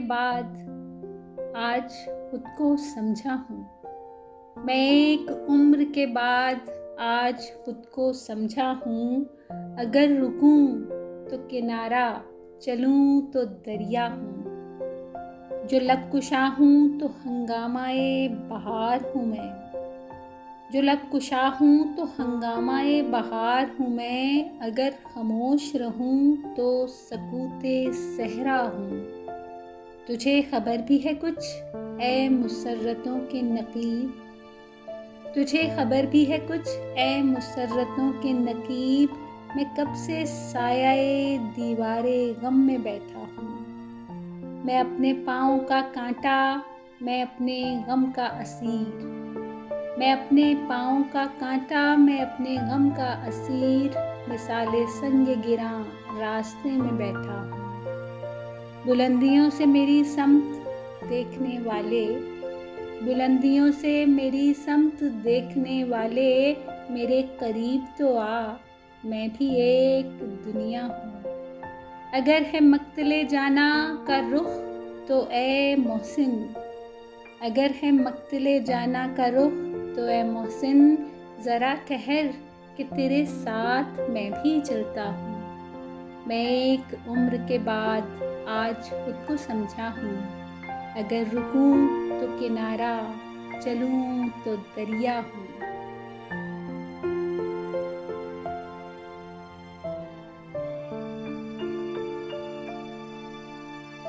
बाद आज खुद को समझा हूँ। मैं एक उम्र के बाद आज खुद को समझा हूँ। अगर रुकूं तो किनारा, चलूं तो दरिया हूँ। जो लब कुशा हूँ तो हंगामाए बहार हूँ मैं। जो लब कुशा हूँ तो हंगामाए बहार हूँ मैं। अगर खामोश रहूँ तो सकूते सहरा हूँ। तुझे खबर भी है कुछ ए मुसर्रतों के नकीब। तुझे खबर भी है कुछ ए मुसर्रतों के नकीब। मैं कब से सायाए दीवारे गम में बैठा हूँ। मैं अपने पाँव का कांटा, मैं अपने गम का असीर। मैं अपने पाँव का कांटा, मैं अपने गम का असीर। मिसाले संग गिरां रास्ते में बैठा हूँ। बुलंदियों से मेरी समत देखने वाले, बुलंदियों से मेरी समत देखने वाले, मेरे करीब तो आ, मैं भी एक दुनिया हूँ। अगर है मक्तले जाना का रुख तो ए मोहसिन, अगर है मक्तले जाना का रुख तो ए मोहसिन, ज़रा ठहर कि तेरे साथ मैं भी चलता हूँ। मैं एक उम्र के बाद आज खुद को समझा हूँ। अगर रुकूं तो किनारा, चलूं तो दरिया हूँ।